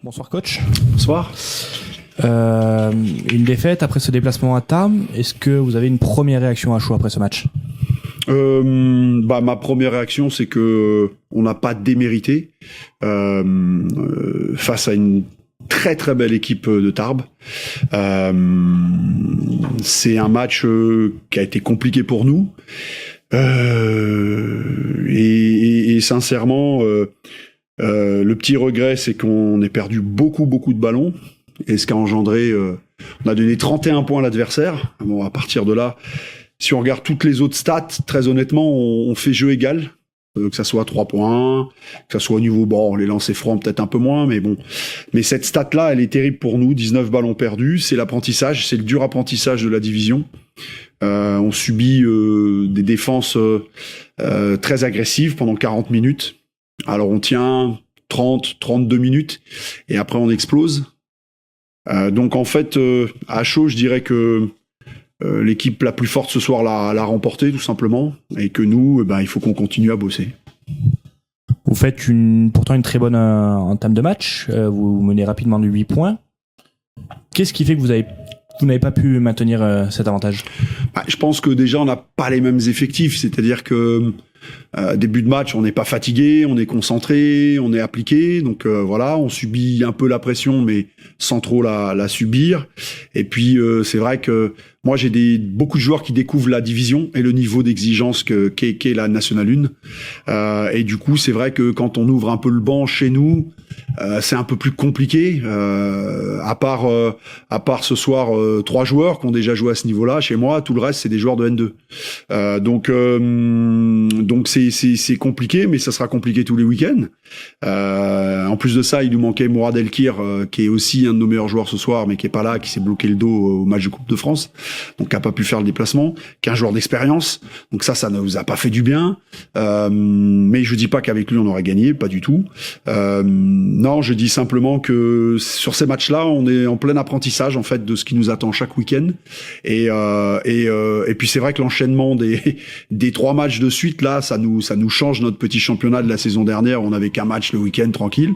Bonsoir coach. Bonsoir. Une défaite après ce déplacement à Tarbes. Est-ce que vous avez une première réaction à chaud après ce match ? Ma première réaction, c'est que on n'a pas démérité face à une très très belle équipe de Tarbes. C'est un match qui a été compliqué pour nous. Et sincèrement, le petit regret, c'est qu'on ait perdu beaucoup de ballons. Et ce qui a engendré, on a donné 31 points à l'adversaire. Bon, à partir de là, si on regarde toutes les autres stats, très honnêtement, on fait jeu égal. Que ça soit 3 points, que ça soit au niveau, les lancers francs peut-être un peu moins, mais bon. Mais cette stat-là, elle est terrible pour nous. 19 ballons perdus, c'est l'apprentissage, c'est le dur apprentissage de la division. On subit des défenses très agressives pendant 40 minutes. Alors on tient 32 minutes, et après on explose. Donc en fait, à chaud, je dirais que l'équipe la plus forte ce soir l'a remporté, tout simplement, et que nous, il faut qu'on continue à bosser. Vous faites pourtant une très bonne entame de match. Vous menez rapidement de 8 points. Qu'est-ce qui fait que vous n'avez pas pu maintenir cet avantage ? Je pense que déjà, on n'a pas les mêmes effectifs. C'est-à-dire que début de match, on n'est pas fatigué, on est concentré, on est appliqué. Donc voilà, on subit un peu la pression, mais sans trop la subir. Et puis, c'est vrai que moi, j'ai beaucoup de joueurs qui découvrent la division et le niveau d'exigence qu'est la National 1. Et du coup, c'est vrai que quand on ouvre un peu le banc chez nous, c'est un peu plus compliqué. À part ce soir, 3 joueurs qui ont déjà joué à ce niveau-là. Chez moi, tout le reste, c'est des joueurs de N2. Donc c'est compliqué, mais ça sera compliqué tous les week-ends. En plus de ça, il nous manquait Mourad Elkir, qui est aussi un de nos meilleurs joueurs ce soir, mais qui est pas là, qui s'est bloqué le dos au match de Coupe de France, donc qui a pas pu faire le déplacement, qui est un joueur d'expérience. Donc ça ne nous a pas fait du bien. Mais je dis pas qu'avec lui on aurait gagné, pas du tout. Non, je dis simplement que sur ces matchs-là, on est en plein apprentissage en fait de ce qui nous attend chaque week-end. Et puis c'est vrai que l'enchaînement des 3 matchs de suite là, ça nous change notre petit championnat de la saison dernière. On n'avait qu'un match le week-end tranquille,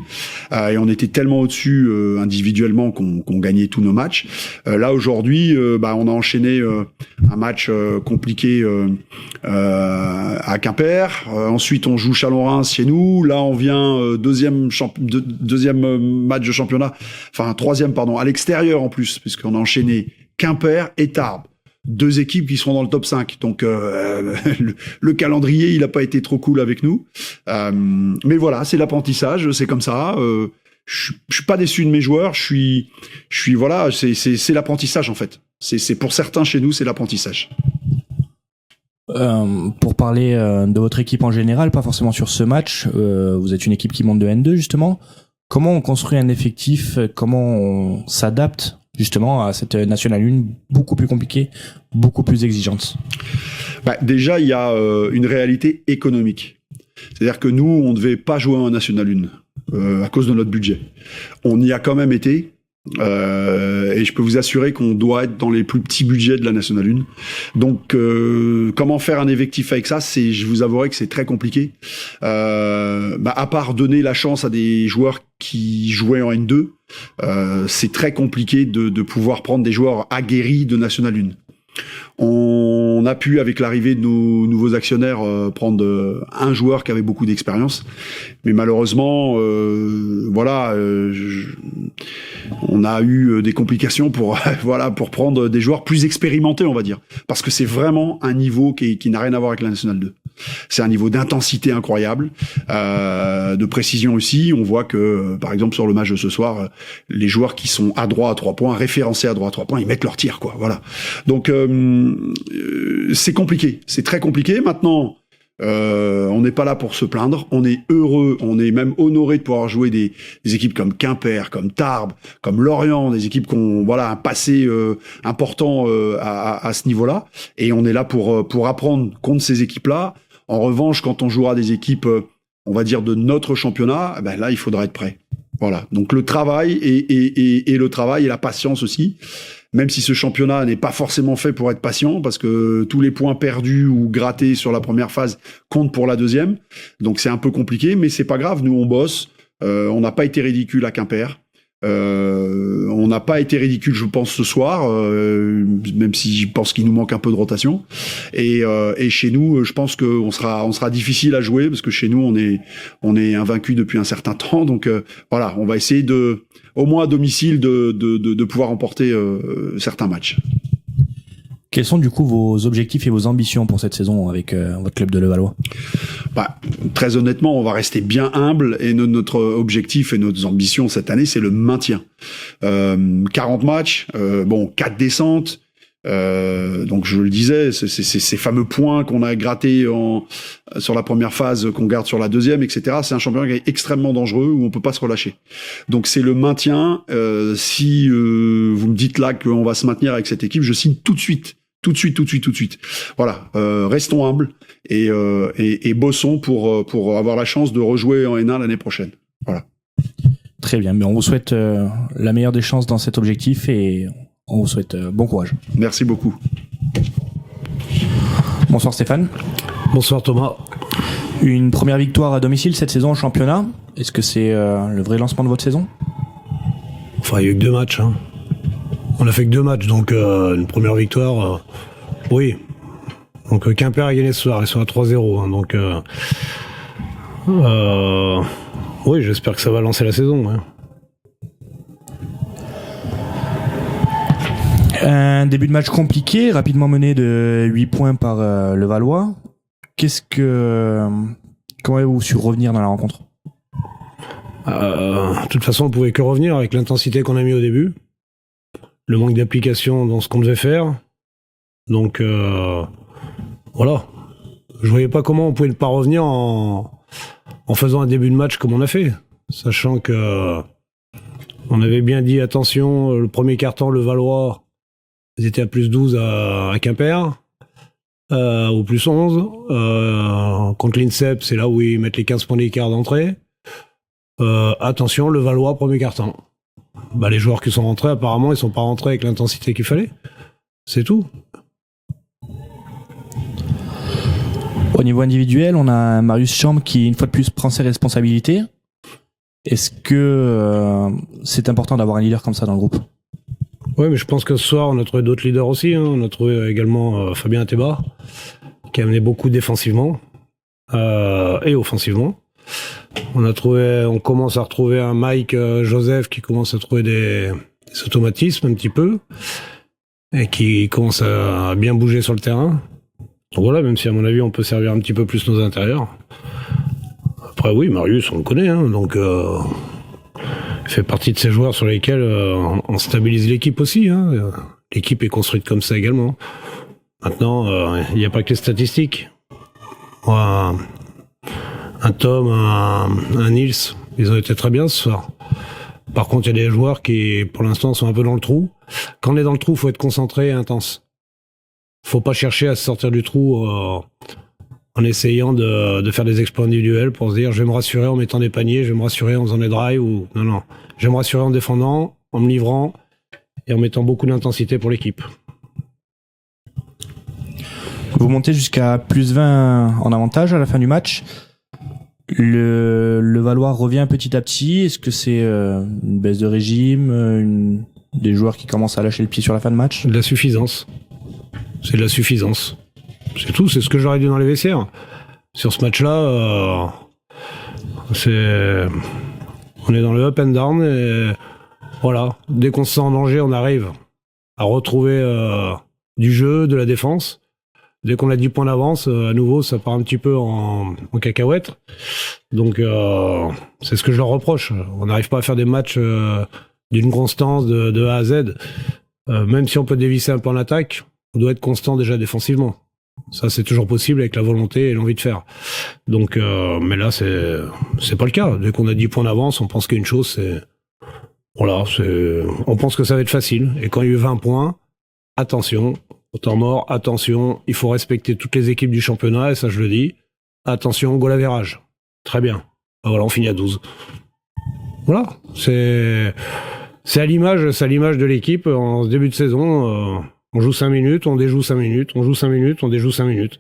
et on était tellement au-dessus individuellement qu'on gagnait tous nos matchs. Là aujourd'hui, on a enchaîné un match compliqué à Quimper. Ensuite, on joue Chalon-Reims chez nous. Là, on vient deuxième match de championnat, enfin troisième pardon, à l'extérieur en plus, puisqu'on a enchaîné Quimper et Tarbes. 2 équipes qui seront dans le top 5. Donc le calendrier, il a pas été trop cool avec nous. Mais voilà, c'est l'apprentissage, c'est comme ça. Je suis pas déçu de mes joueurs, je suis voilà, c'est l'apprentissage en fait. C'est pour certains chez nous, c'est l'apprentissage. Pour parler de votre équipe en général, pas forcément sur ce match, vous êtes une équipe qui monte de N2 justement. Comment on construit un effectif, comment on s'adapte justement à cette National 1 beaucoup plus compliquée, beaucoup plus exigeante? Déjà, il y a une réalité économique. C'est-à-dire que nous, on ne devait pas jouer en National 1 à cause de notre budget. On y a quand même été. Et je peux vous assurer qu'on doit être dans les plus petits budgets de la National 1. Donc, comment faire un effectif avec ça, je vous avouerai que c'est très compliqué. À part donner la chance à des joueurs qui jouaient en N2, c'est très compliqué de pouvoir prendre des joueurs aguerris de National 1. On a pu, avec l'arrivée de nos nouveaux actionnaires, prendre un joueur qui avait beaucoup d'expérience, mais malheureusement, on a eu des complications pour prendre des joueurs plus expérimentés, on va dire, parce que c'est vraiment un niveau qui n'a rien à voir avec la National 2. C'est un niveau d'intensité incroyable, de précision aussi. On voit que, par exemple, sur le match de ce soir, les joueurs qui sont à droit à 3 points, référencés à droit à 3 points, ils mettent leur tir, quoi. Voilà. Donc c'est compliqué, c'est très compliqué. Maintenant, on n'est pas là pour se plaindre. On est heureux, on est même honoré de pouvoir jouer des équipes comme Quimper, comme Tarbes, comme Lorient, des équipes qui ont un passé important à ce niveau-là. Et on est là pour apprendre contre ces équipes-là. En revanche, quand on jouera des équipes, on va dire de notre championnat, là, il faudra être prêt. Voilà. Donc le travail et le travail et la patience aussi. Même si ce championnat n'est pas forcément fait pour être patient, parce que tous les points perdus ou grattés sur la première phase comptent pour la deuxième. Donc c'est un peu compliqué, mais c'est pas grave. Nous on bosse. On n'a pas été ridicule à Quimper. On n'a pas été ridicule, je pense, ce soir, même si je pense qu'il nous manque un peu de rotation. Et chez nous, je pense qu'on sera difficile à jouer parce que chez nous, on est invaincu depuis un certain temps. Donc voilà, on va essayer au moins à domicile, de pouvoir remporter certains matchs. Quels sont du coup vos objectifs et vos ambitions pour cette saison avec votre club de Levallois ? Très honnêtement, on va rester bien humble et notre objectif et nos ambitions cette année, c'est le maintien. 40 matchs, 4 descentes. Donc je le disais, c'est ces fameux points qu'on a grattés sur la première phase, qu'on garde sur la deuxième, etc. C'est un championnat qui est extrêmement dangereux où on peut pas se relâcher. Donc c'est le maintien. Si vous me dites là qu'on va se maintenir avec cette équipe, je signe tout de suite. Tout de suite. Voilà, restons humbles et bossons pour avoir la chance de rejouer en N1 l'année prochaine. Voilà. Très bien, mais on vous souhaite la meilleure des chances dans cet objectif et on vous souhaite bon courage. Merci beaucoup. Bonsoir Stéphane. Bonsoir Thomas. Une première victoire à domicile cette saison en championnat. Est-ce que c'est le vrai lancement de votre saison ? Enfin, il y a eu que 2 matchs. On a fait que 2 matchs, donc une première victoire, oui. Donc Quimper a gagné ce soir, ils sont à 3-0. Donc oui, j'espère que ça va lancer la saison. Un début de match compliqué, rapidement mené de 8 points par Levallois. Comment avez-vous su revenir dans la rencontre ? De toute façon, on pouvait que revenir avec l'intensité qu'on a mis au début. Le manque d'application dans ce qu'on devait faire. Donc, voilà. Je voyais pas comment on pouvait ne pas revenir en faisant un début de match comme on a fait. Sachant que on avait bien dit, attention, le premier quart-temps, le Valois, ils étaient à plus 12 à Quimper, au plus 11. Contre l'INSEP, c'est là où ils mettent les 15 points d'écart d'entrée. Attention, le Valois, premier quart-temps. Les joueurs qui sont rentrés, apparemment, ils sont pas rentrés avec l'intensité qu'il fallait. C'est tout. Au niveau individuel, on a Marius Chambre qui, une fois de plus, prend ses responsabilités. Est-ce que c'est important d'avoir un leader comme ça dans le groupe ? Oui, mais je pense que ce soir, on a trouvé d'autres leaders aussi. On a trouvé également Fabien Ateba, qui a amené beaucoup défensivement et offensivement. On commence à retrouver un Mike Joseph qui commence à trouver des automatismes un petit peu et qui commence à bien bouger sur le terrain. Donc voilà, même si à mon avis on peut servir un petit peu plus nos intérieurs. Après oui, Marius on le connaît, donc il fait partie de ces joueurs sur lesquels on stabilise l'équipe aussi. L'équipe est construite comme ça également. Maintenant, il n'y a pas que les statistiques. Un Tom, un Nils, ils ont été très bien ce soir. Par contre, il y a des joueurs qui, pour l'instant, sont un peu dans le trou. Quand on est dans le trou, faut être concentré et intense. Faut pas chercher à se sortir du trou en essayant de faire des exploits individuels pour se dire je vais me rassurer en mettant des paniers, je vais me rassurer en faisant des drives ou non. Je vais me rassurer en défendant, en me livrant et en mettant beaucoup d'intensité pour l'équipe. Vous montez jusqu'à plus 20 en avantage à la fin du match. Le Valois revient petit à petit. Est-ce que c'est une baisse de régime, des joueurs qui commencent à lâcher le pied sur la fin de match ? De la suffisance. C'est de la suffisance. C'est tout, c'est ce que j'aurais dit dans les vestiaires. Sur ce match-là, on est dans le up and down et voilà. Dès qu'on se sent en danger, on arrive à retrouver du jeu, de la défense. Dès qu'on a 10 points d'avance, à nouveau, ça part un petit peu en cacahuète. Donc, c'est ce que je leur reproche. On n'arrive pas à faire des matchs d'une constance de A à Z. Même si on peut dévisser un peu en attaque, on doit être constant déjà défensivement. Ça, c'est toujours possible avec la volonté et l'envie de faire. Donc, mais là, c'est pas le cas. Dès qu'on a 10 points d'avance, on pense qu'une chose, on pense que ça va être facile. Et quand il y a eu 20 points, attention, au temps mort, attention, il faut respecter toutes les équipes du championnat, et ça, je le dis. Attention, goal average. Très bien. Voilà, on finit à 12. Voilà. C'est à l'image de l'équipe en début de saison. On joue 5 minutes, on déjoue 5 minutes, on joue 5 minutes, on déjoue 5 minutes.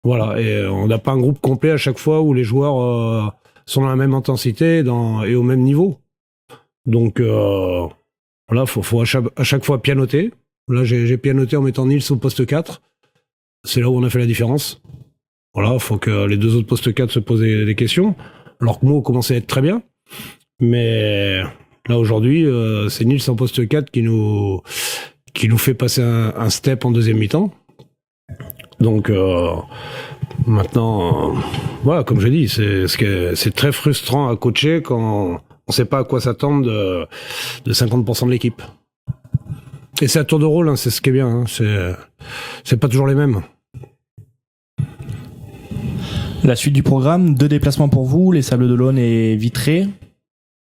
Voilà, et on n'a pas un groupe complet à chaque fois où les joueurs sont dans la même intensité et au même niveau. Donc voilà, faut à chaque fois pianoter. Là, j'ai pianoté en mettant Nils au poste 4. C'est là où on a fait la différence. Voilà, faut que les deux autres postes 4 se posaient des questions. Alors que Mo commençait à être très bien. Mais là, aujourd'hui, c'est Nils en poste 4 qui nous fait passer un step en deuxième mi-temps. Donc maintenant, voilà, comme je dis, c'est très frustrant à coacher quand on sait pas à quoi s'attendre de 50% de l'équipe. Et c'est à tour de rôle, hein, c'est ce qui est bien. Hein, c'est pas toujours les mêmes. La suite du programme, 2 déplacements pour vous, les Sables d'Olonne et Vitré.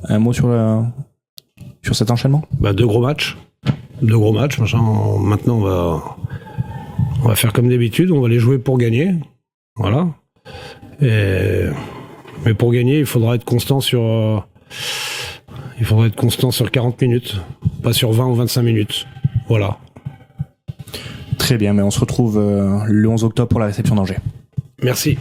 Un mot sur cet enchaînement? 2 gros matchs. 2 gros matchs. Maintenant, on va faire comme d'habitude, on va les jouer pour gagner. Voilà. Mais pour gagner, il faudra être constant sur 40 minutes, pas sur 20 ou 25 minutes. Voilà. Très bien, mais on se retrouve le 11 octobre pour la réception d'Angers. Merci.